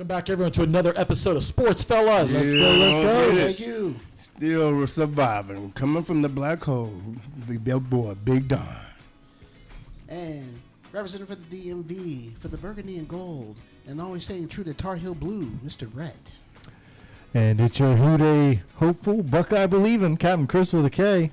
Welcome back, everyone, to another episode of Sportsfellas. Let's go. Thank you. Still we're surviving. Coming from the black hole, big boy, Big Don. And representing for the DMV, for the burgundy and gold, and always staying true to Tar Heel Blue, Mr. Brett. And it's your Houday hopeful, Buckeye believing, Captain Chris with a K.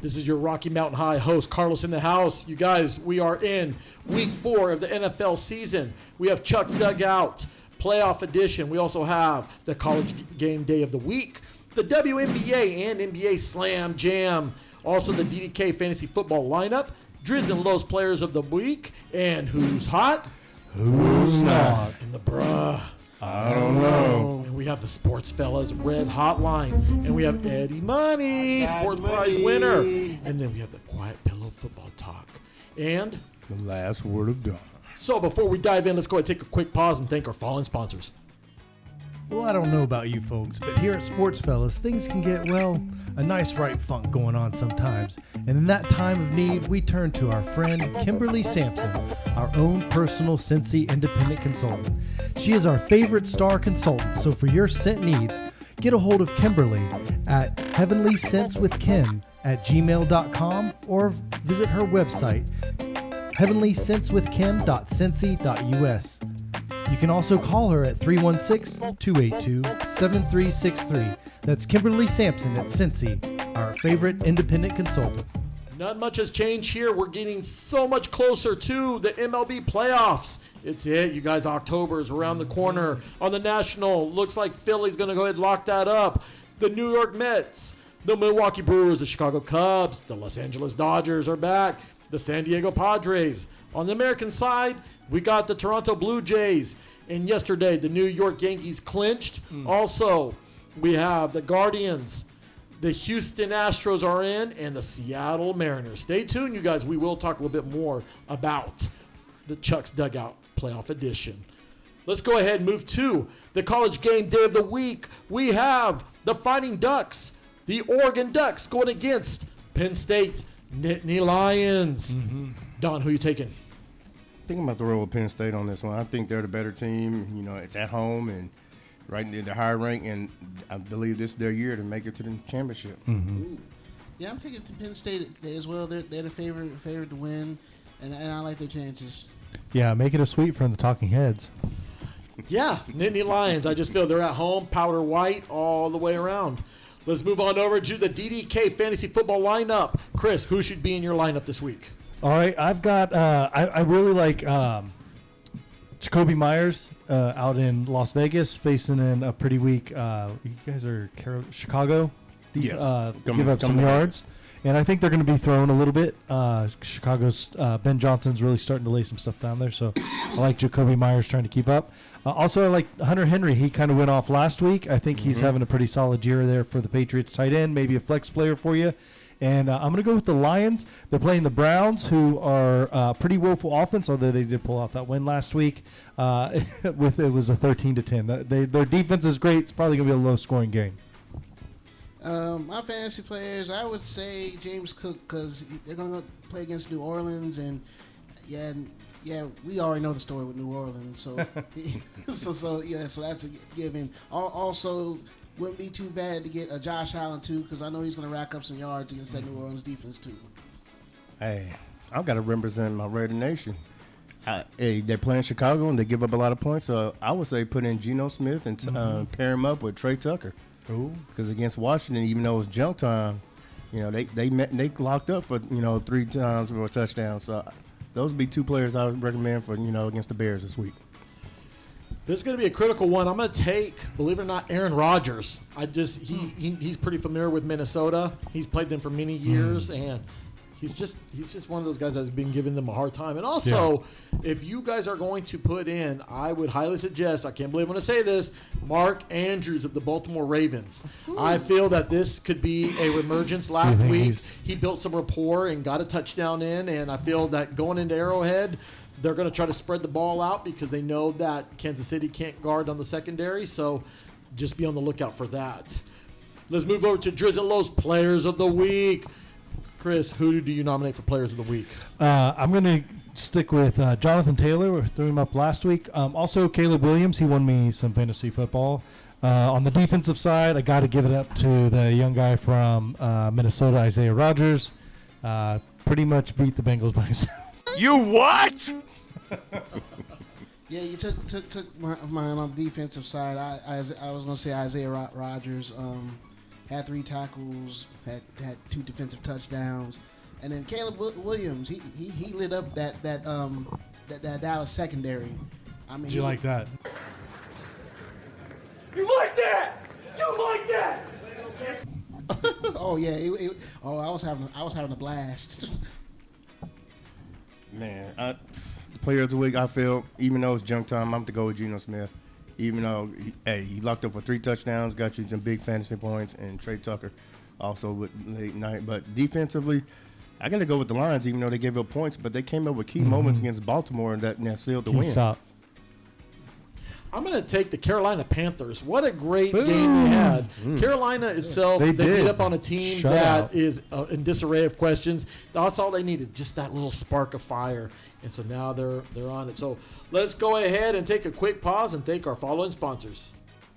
This is your Rocky Mountain High host, Carlos in the house. You guys, we are in week 4 of the NFL season. We have Chuck's Dugout, playoff edition. We also have the college game day of the week, the WNBA and NBA Slam Jam, also the DDK fantasy football lineup, Driz and Lowe's players of the week, and who's hot? Who's not? And the bruh. I don't know. And we have the Sportsfellas Red Hotline. And we have Eddie Money, Sports Prize winner. And then we have the Quiet Pillow Football Talk. And The last word of God. so before we dive in, let's go ahead and take a quick pause and thank our following sponsors. Well, I don't know about you folks, but here at Sportsfellas, things can get, well, a nice right funk going on sometimes. And in that time of need, we turn to our friend Kimberly Sampson, our own personal Cincy independent consultant. She is our favorite star consultant, so for your scent needs, get a hold of Kimberly at heavenlyscentswithkim@gmail.com or visit her website, heavenlyscentswithkim.cincy.us. You can also call her at 316-282-7363. That's Kimberly Sampson at Cincy, our favorite independent consultant. Not much has changed here. We're getting so much closer to the MLB playoffs. It's it, you guys. October is around the corner. On the National, looks like Philly's going to go ahead and lock that up. The New York Mets, the Milwaukee Brewers, the Chicago Cubs, the Los Angeles Dodgers are back. The San Diego Padres. On the American side, we got the Toronto Blue Jays. And yesterday, the New York Yankees clinched. Also, we have the Guardians. The Houston Astros are in, and the Seattle Mariners. Stay tuned, you guys. We will talk a little bit more about the Chuck's Dugout Playoff Edition. Let's go ahead and move to the college game day of the week. We have the Fighting Ducks, the Oregon Ducks, going against Penn State's Nittany Lions. Don, who you taking? I think I'm about to roll with Penn State on this one. I think they're the better team. You know, it's at home and right in the higher rank, and I believe this is their year to make it to the championship. Yeah, I'm taking to Penn State as well. They're the favorite to win, and I like their chances. Yeah, make it a sweep from the Talking Heads. Yeah, Nittany Lions. I just feel they're at home, powder white all the way around. Let's move on over to the DDK fantasy football lineup. Chris, who should be in your lineup this week? All right, I've got, I really like Jacoby Myers out in Las Vegas, facing in a pretty weak, you guys are Chicago? Yes. Give up some yards. And I think they're going to be thrown a little bit. Chicago's Ben Johnson's really starting to lay some stuff down there, so I like Jacoby Myers trying to keep up. Also, I like Hunter Henry. He kind of went off last week. I think he's having a pretty solid year there for the Patriots tight end, maybe a flex player for you. And I'm going to go with the Lions. They're playing the Browns, who are pretty woeful offense, although they did pull out that win last week. It was a 13-10. Their defense is great. It's probably going to be a low-scoring game. My fantasy players, I would say James Cook, because they're going to play against New Orleans, and we already know the story with New Orleans, so so that's a given. Also, wouldn't be too bad to get a Josh Allen too, because I know he's going to rack up some yards against that New Orleans defense too. Hey, I've got to represent my Raider Nation. They're playing Chicago and they give up a lot of points, so I would say put in Geno Smith and pair him up with Trey Tucker. Because against Washington, even though it was junk time, you know, they locked up for 3 times for a touchdown. So those would be 2 players I would recommend for against the Bears this week. This is going to be a critical one. I'm going to take, believe it or not, Aaron Rodgers. He's pretty familiar with Minnesota. He's played them for many years, and he's just one of those guys that's been giving them a hard time. And also, if you guys are going to put in, I would highly suggest, I can't believe I'm going to say this, Mark Andrews of the Baltimore Ravens. I feel that this could be a reemergence last week. He built some rapport and got a touchdown in, and I feel that going into Arrowhead, they're going to try to spread the ball out because they know that Kansas City can't guard on the secondary, so just be on the lookout for that. Let's move over to Driz and Lowe's Players of the Week. Chris, who do you nominate for Players of the Week? I'm going to stick with Jonathan Taylor. We threw him up last week. Also, Caleb Williams. He won me some fantasy football. On the defensive side, I got to give it up to the young guy from Minnesota, Isaiah Rodgers. Pretty much beat the Bengals by himself. You what? Yeah, you took mine on the defensive side. I was going to say Isaiah Rodgers had 3 tackles, had 2 defensive touchdowns, and then Caleb Williams he lit up that Dallas secondary. I mean, Did you like that? You like that? You like that? Oh yeah, I was having a blast. Man, the player of the week, I feel, even though it's junk time, I'm going to go with Geno Smith. Even though, he locked up for 3 touchdowns, got you some big fantasy points, and Trey Tucker also with late night. But defensively, I got to go with the Lions, even though they gave up points, but they came up with key moments against Baltimore that sealed the win. Stop. I'm going to take the Carolina Panthers. What a great game they had. Carolina itself, They they did. beat up on a team Shut that out. is in disarray of questions. That's all they needed, just that little spark of fire. And so now they're on it. So let's go ahead and take a quick pause and thank our following sponsors.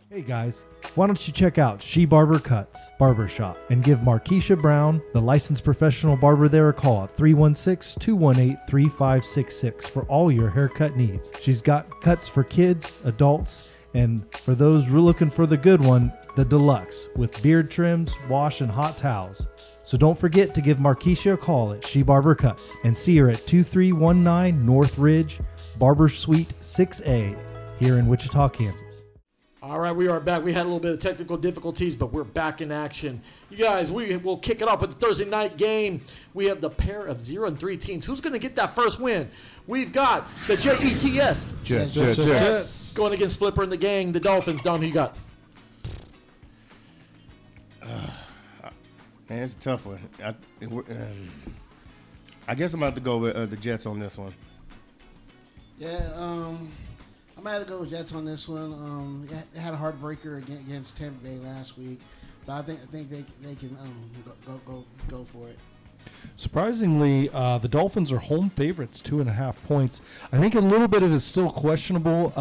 Hey guys, why don't you check out She Barber Cuts Barbershop and give Markeisha Brown, the licensed professional barber there, a call at 316-218-3566 for all your haircut needs. She's got cuts for kids, adults, and for those looking for the good one, the deluxe with beard trims, wash, and hot towels. So don't forget to give Markeisha a call at She Barber Cuts and see her at 2319 North Ridge, Barber Suite 6A here in Wichita, Kansas. All right, we are back. We had a little bit of technical difficulties, but we're back in action. You guys, we will kick it off with the Thursday night game. We have the pair of 0-3 teams. Who's going to get that first win? We've got the Jets. Jets. Going against Flipper and the gang, the Dolphins. Don, who you got? Man, it's a tough one. I guess I'm about to go with the Jets on this one. Yeah, I might have to go with Jets on this one. They had a heartbreaker against Tampa Bay last week, but I think they can go for it. Surprisingly, the Dolphins are home favorites, 2.5 points. I think a little bit of it is still questionable.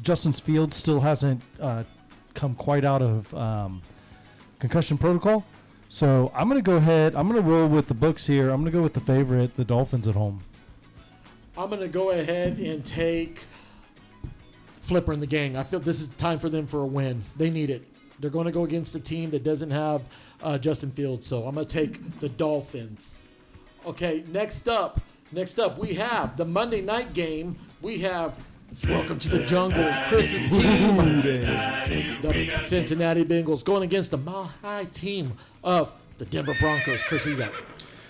Justin Fields still hasn't come quite out of concussion protocol. So I'm going to go ahead. I'm going to roll with the books here. I'm going to go with the favorite, the Dolphins at home. I'm going to go ahead and take Flipper and the gang. I feel this is time for them for a win. They need it. They're going to go against a team that doesn't have Justin Fields, so I'm going to take the Dolphins. Okay, next up, we have the Monday night game. We have Welcome to the Jungle, Chris's team, the Cincinnati Bengals, going against the Mile High team of the Denver Broncos. Chris, who you got?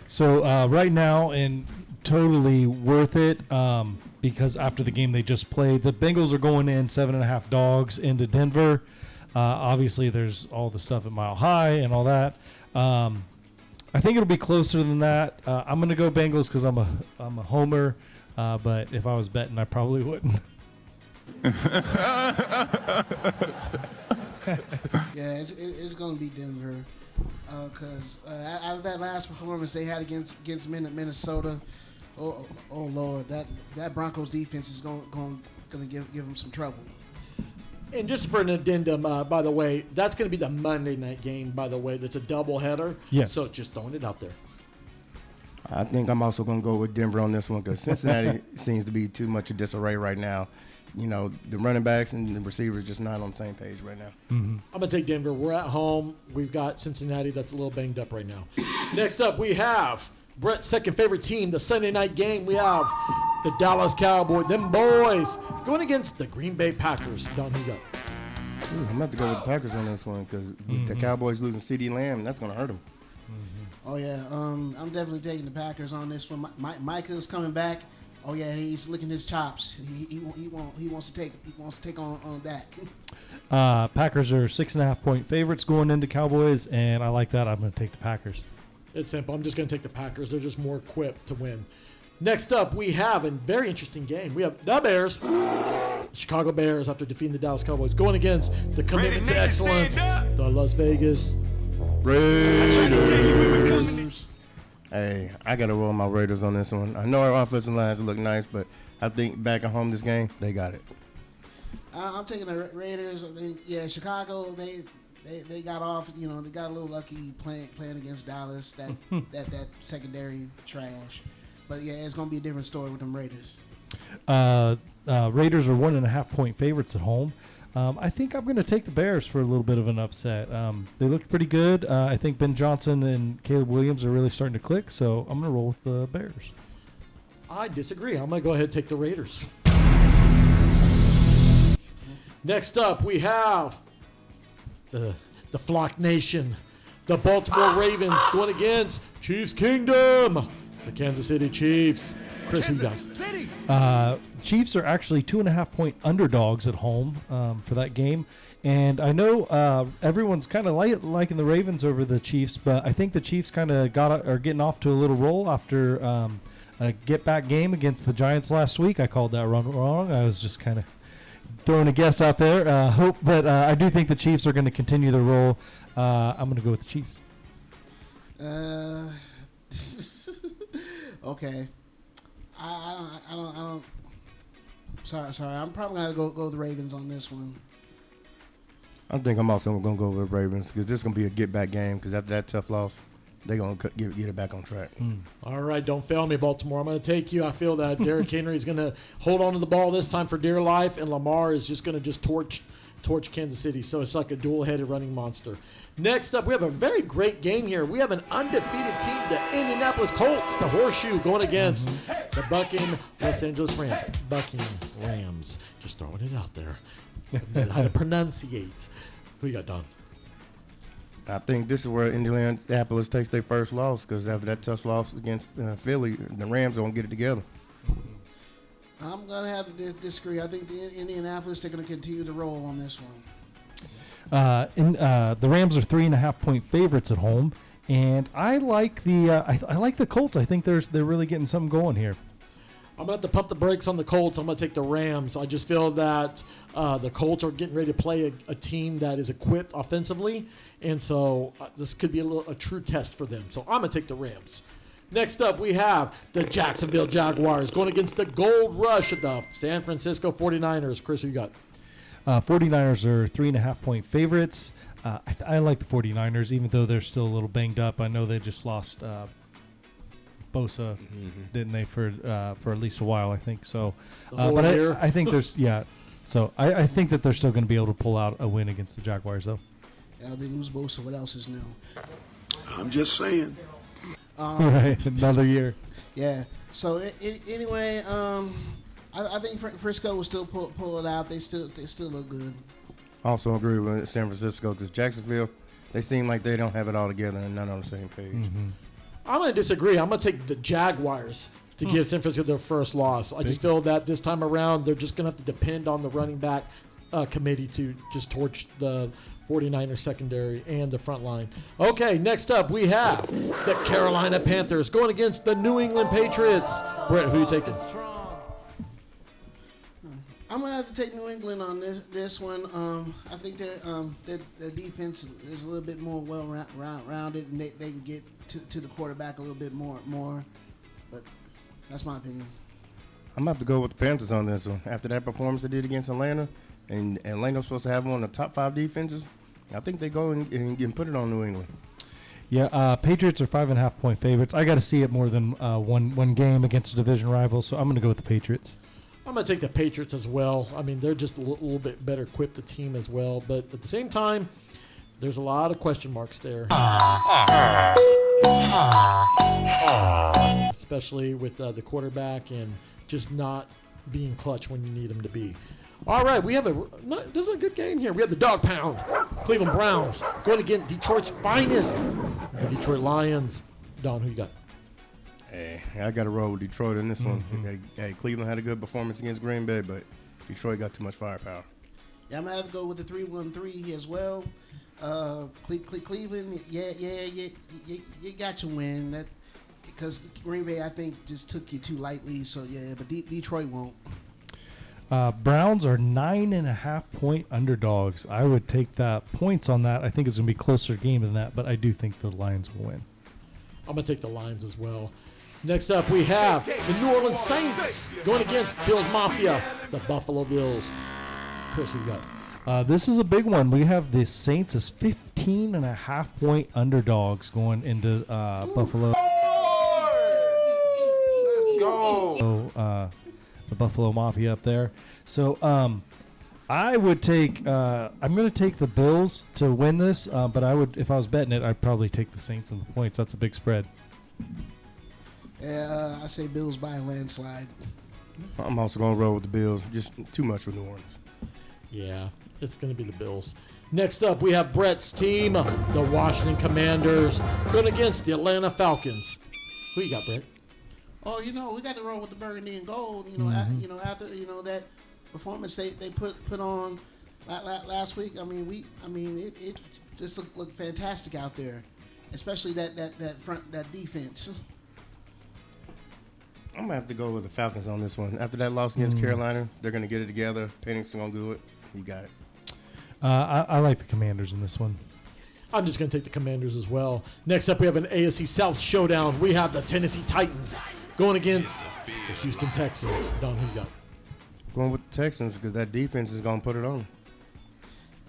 So right now, and totally worth it because after the game they just played, the Bengals are going in 7.5 dogs into Denver. Obviously, there's all the stuff at Mile High and all that. I think it'll be closer than that. I'm going to go Bengals because I'm a homer, but if I was betting, I probably wouldn't. Yeah, it's going to be Denver because out of that last performance they had against Minnesota, oh Lord, that Broncos defense is going to give them some trouble. And just for an addendum, by the way, that's going to be the Monday night game, by the way. That's a doubleheader. Yes. So just throwing it out there. I think I'm also going to go with Denver on this one because Cincinnati seems to be too much of disarray right now. You know, the running backs and the receivers just not on the same page right now. I'm going to take Denver. We're at home. We've got Cincinnati that's a little banged up right now. Next up, we have Brett's second favorite team, the Sunday night game. We have the Dallas Cowboys, them boys, going against the Green Bay Packers. Don, who you got? Ooh, I'm about to go with the Packers on this one because with the Cowboys losing CeeDee Lamb, that's going to hurt them. Oh yeah, I'm definitely taking the Packers on this one. Micah's coming back. Oh yeah, he's licking his chops. He wants to take on Dak. Packers are 6.5 point favorites going into Cowboys, and I like that. I'm going to take the Packers. It's simple. I'm just going to take the Packers. They're just more equipped to win. Next up, we have a very interesting game. We have the Bears, Chicago Bears, after defeating the Dallas Cowboys, going against the commitment to excellence, the Las Vegas. Raiders. Hey, I got to roll my Raiders on this one. I know our offensive lines look nice, but I think back at home this game, they got it. I'm taking the Raiders. Chicago. They got off. You know, they got a little lucky playing against Dallas. That secondary trash. But yeah, it's gonna be a different story with them Raiders. Raiders are 1.5-point favorites at home. I think I'm going to take the Bears for a little bit of an upset. They looked pretty good. I think Ben Johnson and Caleb Williams are really starting to click, so I'm going to roll with the Bears. I disagree. I'm going to go ahead and take the Raiders. Next up, we have the Flock Nation, the Baltimore Ravens going against Chiefs Kingdom, the Kansas City Chiefs. Chris, who you got? Chiefs are actually 2.5-point underdogs at home for that game. And I know everyone's kind of liking the Ravens over the Chiefs, but I think the Chiefs kind of are getting off to a little roll after a get-back game against the Giants last week. I called that wrong. I was just kind of throwing a guess out there. But I do think the Chiefs are going to continue the roll. I'm going to go with the Chiefs. Okay. I don't. Sorry. I'm probably gonna go with the Ravens on this one. I think I'm also going to go with Ravens because this is going to be a get-back game because after that tough loss, they're going to get it back on track. All right, don't fail me, Baltimore. I'm going to take you. I feel that Derrick Henry is going to hold on to the ball this time for dear life, and Lamar is just going to torch Kansas City. So it's like a dual-headed running monster. Next up, we have a very great game here. We have an undefeated team, the Indianapolis Colts, the Horseshoe, going against the Bucking Los Angeles Rams. Bucking Rams. Just throwing it out there. How to pronunciate. Who you got, Don? I think this is where Indianapolis takes their first loss because after that tough loss against Philly, the Rams don't get it together. I'm going to have to disagree. I think the Indianapolis, they're going to continue to roll on this one. The Rams are 3.5-point favorites at home, and I like the I like the Colts. I think they're really getting something going here. I'm going to have to pump the brakes on the Colts. I'm going to take the Rams. I just feel that the Colts are getting ready to play a team that is equipped offensively, and so this could be a true test for them. So I'm going to take the Rams. Next up, we have the Jacksonville Jaguars going against the Gold Rush of the San Francisco 49ers. Chris, who you got? 49ers are 3.5-point favorites. I like the 49ers, even though they're still a little banged up. I know they just lost Bosa, didn't they, for at least a while, I think. So, but I think there's, So I think that they're still going to be able to pull out a win against the Jaguars, though. Yeah, they lose Bosa. What else is new? I'm just saying. Right, another year. Yeah. So anyway, I think Frisco will still pull it out. They still look good. Also agree with San Francisco because Jacksonville, they seem like they don't have it all together and none on the same page. I'm going to disagree. I'm going to take the Jaguars to give San Francisco their first loss. I just feel that this time around they're just going to have to depend on the running back committee to just torch the 49ers secondary and the front line. Okay, next up we have the Carolina Panthers going against the New England Patriots. Brett, who are you taking? I'm gonna have to take New England on this one. I think their defense is a little bit more well rounded, and they can get to the quarterback a little bit more. But that's my opinion. I'm gonna have to go with the Panthers on this one. After that performance they did against Atlanta, and Atlanta's supposed to have one of the top 5 defenses, I think they go and put it on New England. Yeah, Patriots are 5.5-point favorites. I got to see it more than one game against a division rival, so I'm going to go with the Patriots. I'm going to take the Patriots as well. I mean, they're just a little bit better equipped, the team as well. But at the same time, there's a lot of question marks there. Especially with the quarterback and just not being clutch when you need him to be. All right, we have this is a good game here. We have the Dog Pound, Cleveland Browns, going against Detroit's finest, the Detroit Lions. Don, who you got? Hey, I got to roll with Detroit in this one. Hey, Cleveland had a good performance against Green Bay, but Detroit got too much firepower. Yeah, I'm going to have to go with the 3-1-3 as well. Cleveland, you got to win. That because Green Bay, I think, just took you too lightly. So, yeah, but Detroit won't. Browns are 9.5-point underdogs. I would take that points on that. I think it's going to be a closer game than that, but I do think the Lions will win. I'm going to take the Lions as well. Next up, we have the New Orleans Saints going against Bills Mafia, the Buffalo Bills. Chris, who you got? This is a big one. We have the Saints as 15.5-point underdogs going into Buffalo. Let's go. So, the Buffalo Mafia up there. So, I would take. I'm going to take the Bills to win this, but I would, if I was betting it, I'd probably take the Saints and the points. That's a big spread. Yeah, I say Bills by a landslide. I'm also going to roll with the Bills. Just too much for New Orleans. Yeah, it's going to be the Bills. Next up, we have Brett's team, the Washington Commanders, going against the Atlanta Falcons. Who you got, Brett? Oh, we got to roll with the burgundy and gold. After that performance they put on last week. It just looked fantastic out there, especially that defense. I'm going to have to go with the Falcons on this one. After that loss against Carolina, they're going to get it together. Penix's going to do it. You got it. I like the Commanders in this one. I'm just going to take the Commanders as well. Next up, we have an AFC South showdown. We have the Tennessee Titans going against the Houston Texans. Don, who you got? Going with the Texans because that defense is going to put it on.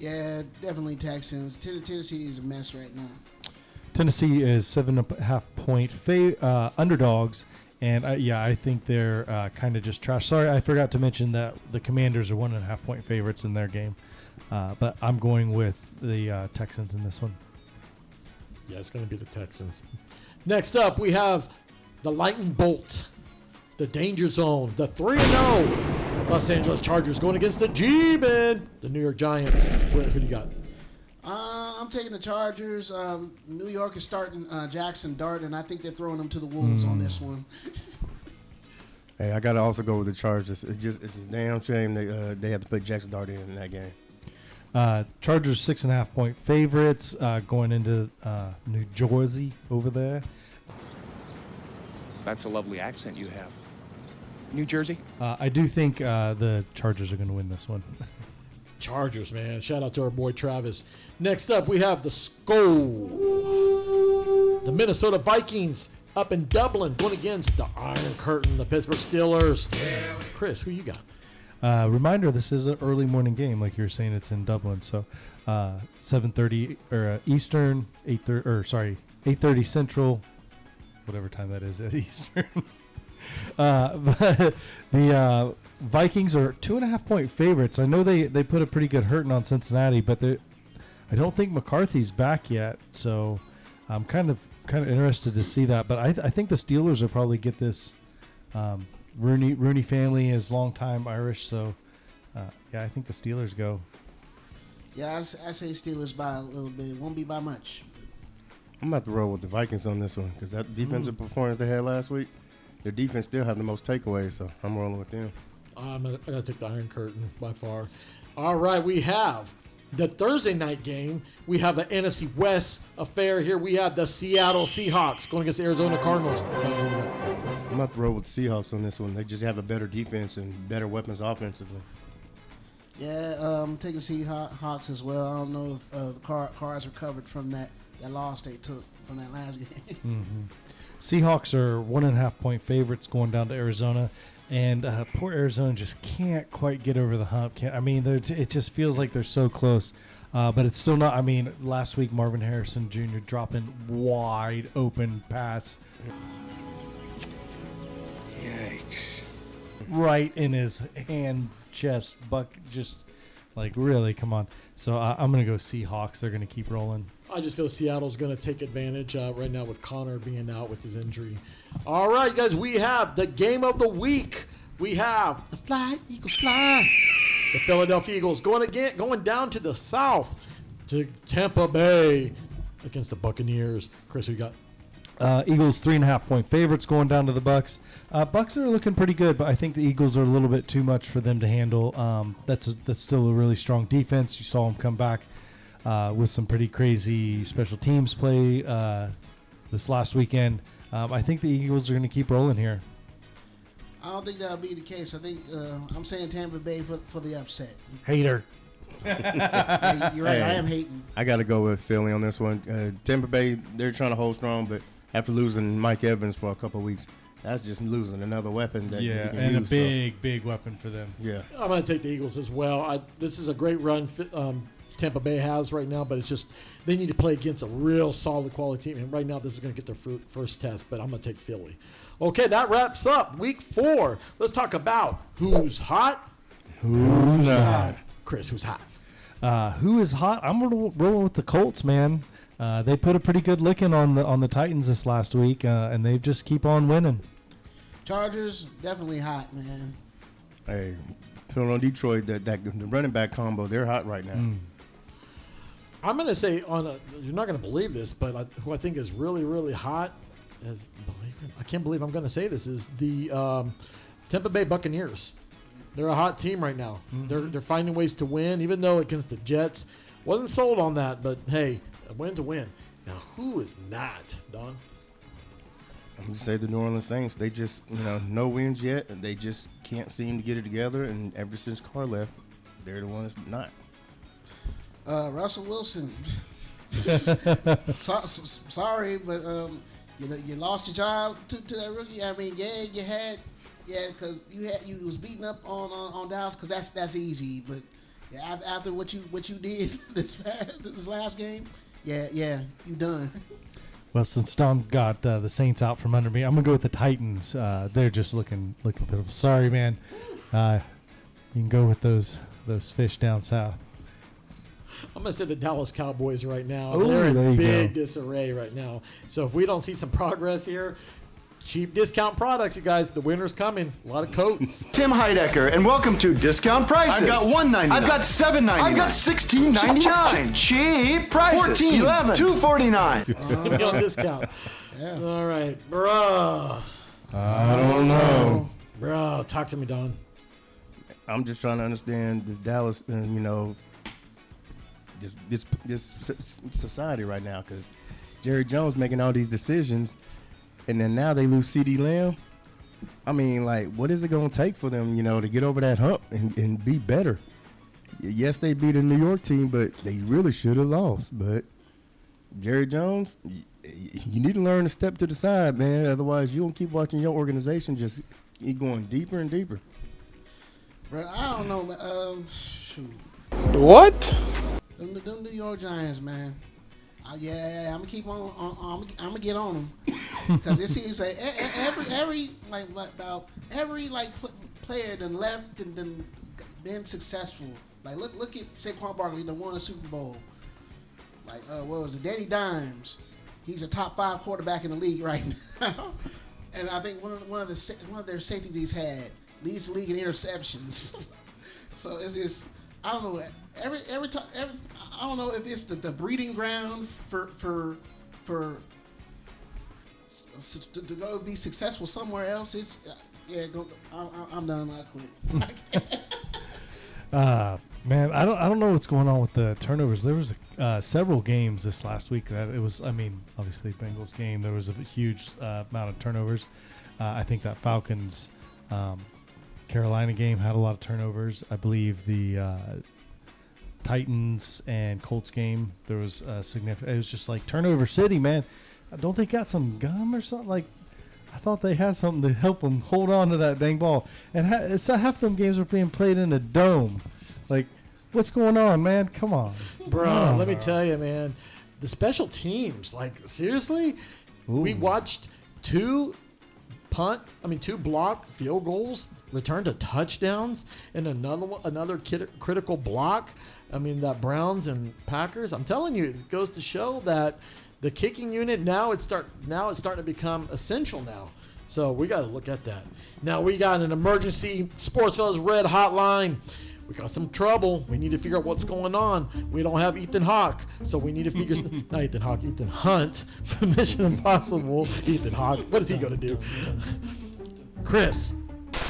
Yeah, definitely Texans. Tennessee is a mess right now. Tennessee is 7.5-point underdogs. And, I think they're kind of just trash. Sorry, I forgot to mention that the Commanders are 1.5-point favorites in their game. But I'm going with the Texans in this one. Yeah, it's going to be the Texans. Next up, we have the Lightning Bolt, the Danger Zone, the 3-0 Los Angeles Chargers going against the G-Men, the New York Giants. Brent, who do you got? I'm taking the Chargers. New York is starting Jackson Dart, and I think they're throwing them to the Wolves on this one. Hey, I got to also go with the Chargers. It's a damn shame they have to put Jackson Dart in that game. Chargers 6.5-point favorites going into New Jersey over there. That's a lovely accent you have. New Jersey? I do think the Chargers are going to win this one. Chargers, man. Shout out to our boy Travis. Next up, we have the Skull, the Minnesota Vikings up in Dublin going against the Iron Curtain, the Pittsburgh Steelers. Chris, who you got? Reminder, this is an early morning game, like you were saying. It's in Dublin, so 7:30 or Eastern, 8:30 Central, whatever time that is at Eastern. But the Vikings are 2.5-point favorites. I know they put a pretty good hurting on Cincinnati, but I don't think McCarthy's back yet, so I'm kind of interested to see that. But I think the Steelers will probably get this. Rooney family is longtime Irish, so I think the Steelers go. Yeah, I say Steelers by a little bit. It won't be by much. I'm about to roll with the Vikings on this one because that defensive performance they had last week, their defense still have the most takeaways, so I'm rolling with them. I'm going to take the Iron Curtain by far. All right, we have the Thursday night game. We have an NFC West affair here. We have the Seattle Seahawks going against the Arizona Cardinals. I'm about to roll with the Seahawks on this one. They just have a better defense and better weapons offensively. Yeah, I'm taking Seahawks as well. I don't know if the Cards recovered from that loss they took from that last game. Mm-hmm. Seahawks are 1.5-point favorites going down to Arizona. And poor Arizona just can't quite get over the hump. It just feels like they're so close. But it's still not. Last week, Marvin Harrison Jr. dropping wide open pass. Yikes. Right in his hand, chest, just like, really, come on. So I'm going to go Seahawks. They're going to keep rolling. I just feel Seattle's going to take advantage right now with Connor being out with his injury. All right, guys, we have the game of the week. We have the Fly Eagles Fly. The Philadelphia Eagles going down to the south to Tampa Bay against the Buccaneers. Chris, who you got? Eagles 3.5-point favorites going down to the Bucs. Bucs are looking pretty good, but I think the Eagles are a little bit too much for them to handle. That's still a really strong defense. You saw them come back with some pretty crazy special teams play this last weekend. I think the Eagles are going to keep rolling here. I don't think that'll be the case. I think I'm saying Tampa Bay for the upset. Hater. Hey, you're right. Hey, I am hating. I got to go with Philly on this one. Tampa Bay, they're trying to hold strong, but after losing Mike Evans for a couple of weeks, that's just losing another weapon that Yeah, you can and use, a big weapon for them. yeah. I'm going to take the Eagles as well. This is a great run Tampa Bay has right now, but it's just they need to play against a real solid quality team. And right now, this is going to get their first test, but I'm going to take Philly. Okay, that wraps up Week 4. Let's talk about who's hot. Who's not? Chris, who's hot? Who is hot? I'm rolling with the Colts, man. They put a pretty good licking on the Titans this last week, and they just keep on winning. Chargers, definitely hot, man. Hey, put on Detroit, the running back combo, they're hot right now. I'm going to say you're not going to believe this, but who I think is really, really hot, I can't believe I'm going to say this, is the Tampa Bay Buccaneers. They're a hot team right now. They're finding ways to win, even though against the Jets. Wasn't sold on that, but hey, a win's a win. Now, who is not, Don? I'm going to say the New Orleans Saints. They just, no wins yet, and they just can't seem to get it together. And ever since Carr left, they're the ones not. Russell Wilson. Sorry, but you lost your job to that rookie. I mean, you had, because you was beating up on Dallas, because that's easy. But after what you did this last game, you done. Well, since Don got the Saints out from under me, I'm gonna go with the Titans. They're just looking pitiful. Sorry, man. You can go with those fish down south. I'm going to say the Dallas Cowboys right now. Ooh, They're there you in big go. disarray right now. So if we don't see some progress here, cheap discount products, you guys, the winter's coming. A lot of coats. Tim Heidecker, and welcome to Discount Prices. I've got $1.99. I've got $7.99. I've got $16.99. Cheap prices. $14, $2.49. Give me on discount. Yeah. All right. Bro. I don't know. Bro, talk to me, Don. I'm just trying to understand the Dallas, this society right now, because Jerry Jones making all these decisions, and then now they lose CeeDee Lamb. I mean, like, what is it going to take for them, to get over that hump and be better? Yes, they beat a New York team, but they really should have lost. But Jerry Jones, you need to learn to step to the side, man. Otherwise, you won't keep watching your organization just keep going deeper and deeper. Bro, I don't know. Shoot. What? Them New York Giants, man. I'm gonna keep on. I'm gonna get on them because it seems like every player that left and then been successful. Like look at Saquon Barkley, that won a Super Bowl. Like what was it, Danny Dimes? He's a top 5 quarterback in the league right now, and I think one of their safeties he's had leads the league in interceptions. So it's just, I don't know. Every time, I don't know if it's the breeding ground for to go be successful somewhere else. It's I'm done. I quit. Man, I don't know what's going on with the turnovers. There was several games this last week that it was. I mean, obviously Bengals game, there was a huge amount of turnovers. I think that Falcons Carolina game had a lot of turnovers. I believe the Titans and Colts game, there was significant. It was just like turnover city, man. Don't they got some gum or something? Like, I thought they had something to help them hold on to that dang ball. And half them games were being played in a dome. Like, what's going on, man? Come on, Bro, let me tell you, man. The special teams, like, seriously? Ooh. We watched two block field goals return to touchdowns, and another critical block. I mean, that Browns and Packers. I'm telling you, it goes to show that the kicking unit now it's starting to become essential now. So we got to look at that. Now we got an emergency Sportsfellas Red Hotline. We got some trouble. We need to figure out what's going on. We don't have Ethan Hawke, so we need to figure not Ethan Hawke, Ethan Hunt from Mission Impossible. Ethan Hawke, what is he going to do? Chris,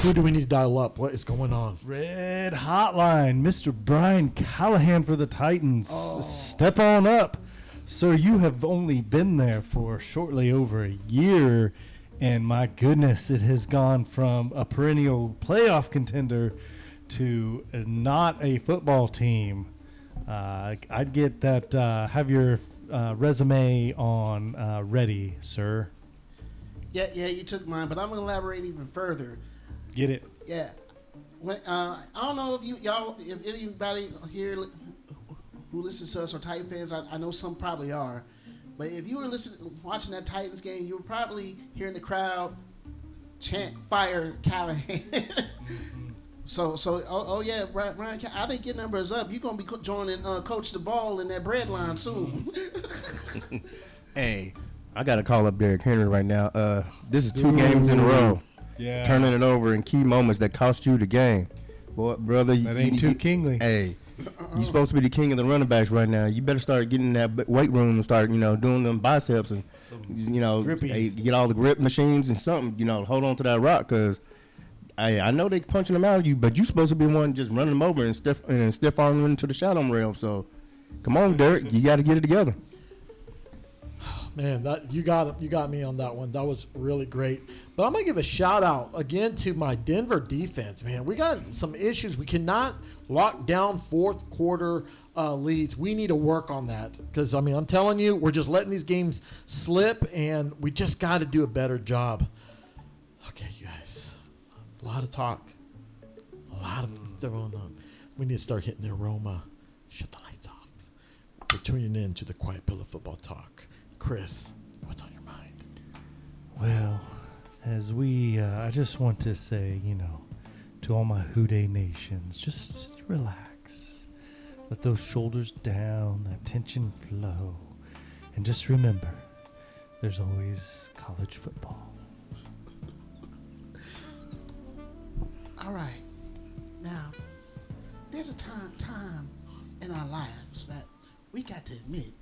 who do we need to dial up? What is going on? Red Hotline, Mr. Brian Callahan for the Titans. Step on up. Sir, you have only been there for shortly over a year, and my goodness, it has gone from a perennial playoff contender to not a football team. I'd get that, have your resume on ready, sir? Yeah, you took mine, but I'm gonna elaborate even further. Get it? Yeah, I don't know if anybody here who listens to us are Titan fans. I know some probably are, but if you were watching that Titans game, you were probably hearing the crowd chant "Fire Callahan." So yeah, Ryan, I think your number is up. You're gonna be joining Coach the Ball in that bread line soon. Hey, I got to call up Derrick Henry right now. This is 2 games in a row. Yeah. Turning it over in key moments that cost you the game. Boy, brother. That ain't too kingly. Hey, you're supposed to be the king of the running backs right now. You better start getting in that weight room and start, doing them biceps and, hey, get all the grip machines and something, hold on to that rock because I know they punching them out of you, but you're supposed to be one just running them over and stiff arm into the shadow rail. So, come on, Derrick. You got to get it together. Man, you got me on that one. That was really great. But I'm gonna give a shout out again to my Denver defense. Man, we got some issues. We cannot lock down fourth quarter leads. We need to work on that because I'm telling you, we're just letting these games slip, and we just got to do a better job. Okay, you guys, a lot of talk, a lot of stuff going on. We need to start hitting the aroma. Shut the lights off. We're tuning in to the Quiet Pillow Football Talk. Chris, what's on your mind? Well, as I just want to say, to all my Houday nations, just relax. Let those shoulders down, that tension flow. And just remember, there's always college football. All right. Now, there's a time in our lives that we got to admit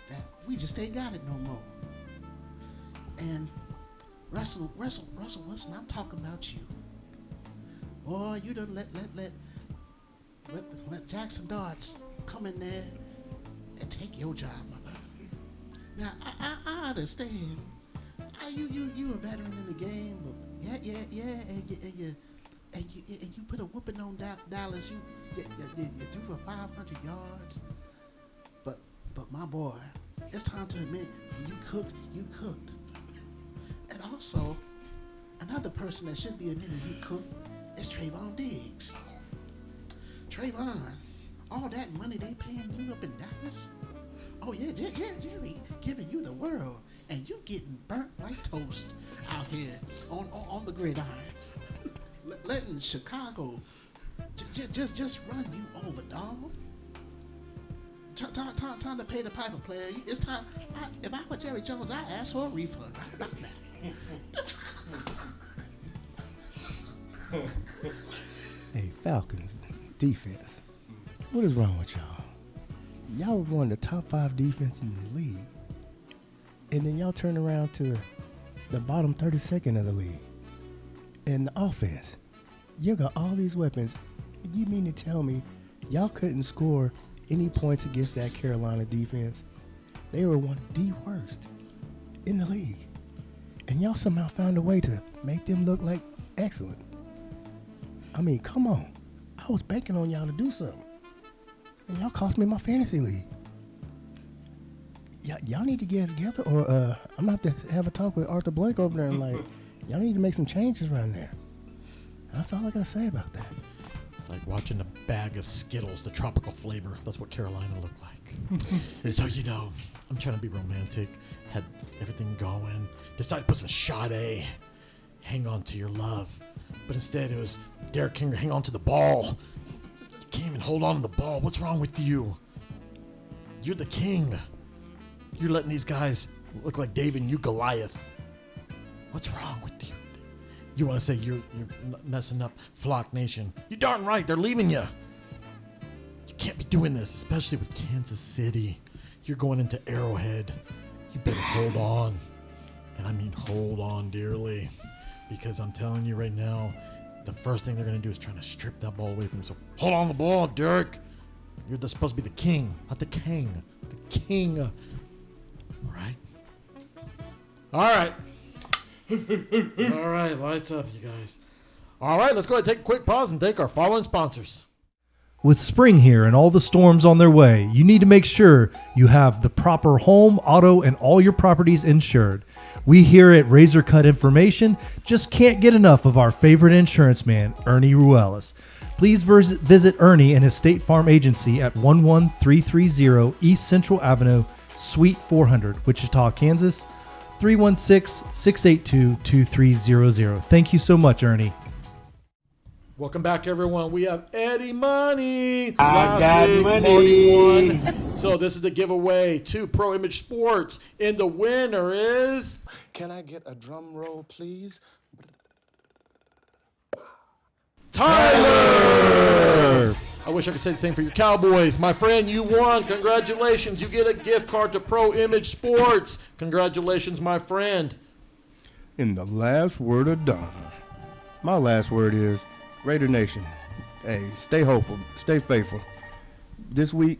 that we just ain't got it no more. And Russell Wilson, I'm talking about you. Boy, you done let Jackson Darts come in there and take your job, my brother. Now I understand. You a veteran in the game, but and you put a whooping on Dallas. You threw for 500 yards. But my boy, it's time to admit you cooked. And also, another person that should be admitting he cooked is Trayvon Diggs. Trayvon, all that money they paying you up in Dallas? Oh yeah, Jerry giving you the world, and you getting burnt like toast out here on the gridiron, letting Chicago just run you over, dog. Time to pay the piper, player. It's time. If I were Jerry Jones, I'd ask for a refund right about now. Hey, Falcons defense. What is wrong with y'all? Y'all were one of the top 5 defenses in the league. And then y'all turn around to the bottom 32nd of the league. And the offense. You got all these weapons. You mean to tell me y'all couldn't score any points against that Carolina defense? They were one of the worst in the league. And y'all somehow found a way to make them look like excellent. Come on. I was banking on y'all to do something. And y'all cost me my fantasy league. Y'all need to get it together, or I'm going to have to have a talk with Arthur Blank over there and y'all need to make some changes around there. That's all I got to say about that. It's like watching a bag of Skittles, the tropical flavor. That's what Carolina looked like. So, I'm trying to be romantic, had everything going, decided to put some Sade, hang on to your love. But instead it was Derrick Henry, hang on to the ball. You can't even hold on to the ball. What's wrong with you? You're the king. You're letting these guys look like David and you Goliath. What's wrong with you? You want to say you're messing up Flock Nation. You're darn right. They're leaving you. You can't be doing this, especially with Kansas City. You're going into Arrowhead. You better hold on. And I mean hold on dearly. Because I'm telling you right now, the first thing they're going to do is trying to strip that ball away from you. So hold on the ball, Derrick. You're supposed to be the king, not the king. The king. All right? All right. All right, lights up, you guys. All right, let's go ahead and take a quick pause and thank our following sponsors. With spring here and all the storms on their way, you need to make sure you have the proper home, auto, and all your properties insured. We here at Razor Cut Information just can't get enough of our favorite insurance man, Ernie Ruelas. Please visit Ernie and his State Farm agency at 11330 East Central Avenue, Suite 400, Wichita, Kansas, 316-682-2300. Thank you so much, Ernie. Welcome back, everyone. We have Eddie Money. I got week, money. Marty won. So this is the giveaway to Pro Image Sports. And the winner is... Can I get a drum roll, please? Tyler! I wish I could say the same for your Cowboys. My friend, you won. Congratulations. You get a gift card to Pro Image Sports. Congratulations, my friend. In the last word of Don, my last word is Raider Nation. Hey, stay hopeful, stay faithful. This week,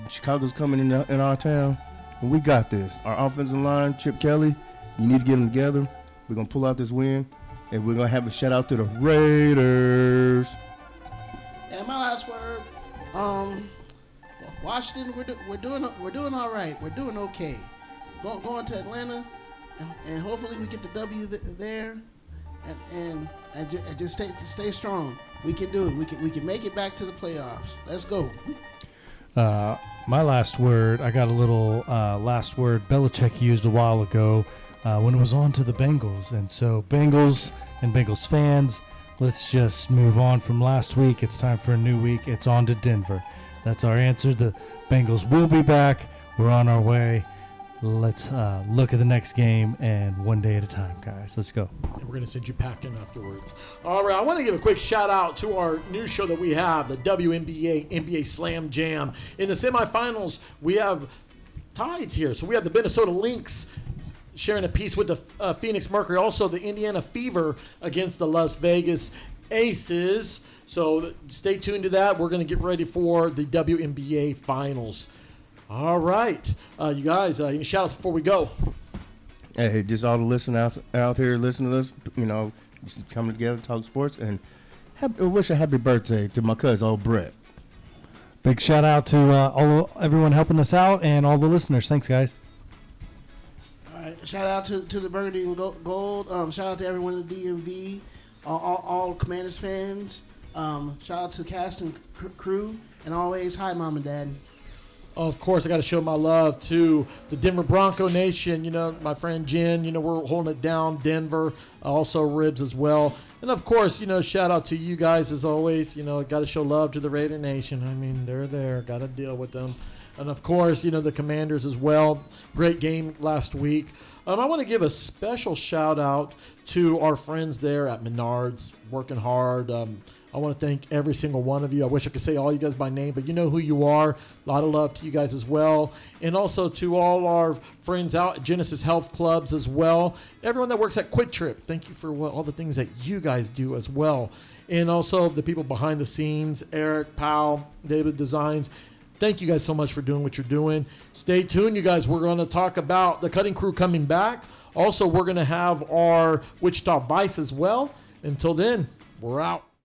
Chicago's coming in our town, and we got this. Our offensive line, Chip Kelly, you need to get them together. We're going to pull out this win, and we're going to have a shout out to the Raiders. Yeah, my last word. Washington, we're doing all right. We're doing okay. Going to Atlanta, and hopefully we get the W there, and just stay strong. We can do it. We can make it back to the playoffs. Let's go. My last word, I got a little last word Belichick used a while ago when it was on to the Bengals. And so Bengals and Bengals fans, let's just move on from last week. It's time for a new week. It's on to Denver. That's our answer. The Bengals will be back. We're on our way. Let's look at the next game, and one day at a time, guys. Let's go. And we're going to send you packing afterwards. All right, I want to give a quick shout-out to our new show that we have, the WNBA NBA Slam Jam. In the semifinals, we have Tides here. So we have the Minnesota Lynx sharing a piece with the Phoenix Mercury. Also, the Indiana Fever against the Las Vegas Aces. So stay tuned to that. We're going to get ready for the WNBA Finals. All right. You guys, any shout-outs before we go? Hey, just all the listeners out here listening to us, just coming together, talk sports, and wish a happy birthday to my cousin, old Brett. Big shout out to everyone helping us out and all the listeners. Thanks, guys. All right. Shout out to the Burgundy and Gold. Shout out to everyone in the DMV, all Commanders fans. Shout out to the cast and crew, and always hi, Mom and Dad. Of course, I got to show my love to the Denver Bronco Nation. My friend Jen, we're holding it down. Denver, also Ribs as well. And, of course, shout out to you guys as always. Got to show love to the Raider Nation. I mean, they're there. Got to deal with them. And, of course, the Commanders as well. Great game last week. I want to give a special shout out to our friends there at Menards, working hard. I want to thank every single one of you. I wish I could say all you guys by name, but you know who you are. A lot of love to you guys as well. And also to all our friends out at Genesis Health Clubs as well. Everyone that works at Quick Trip, thank you for all the things that you guys do as well. And also the people behind the scenes, Eric, Powell, David Designs. Thank you guys so much for doing what you're doing. Stay tuned, you guys. We're going to talk about the cutting crew coming back. Also, we're going to have our Wichita Vice as well. Until then, we're out.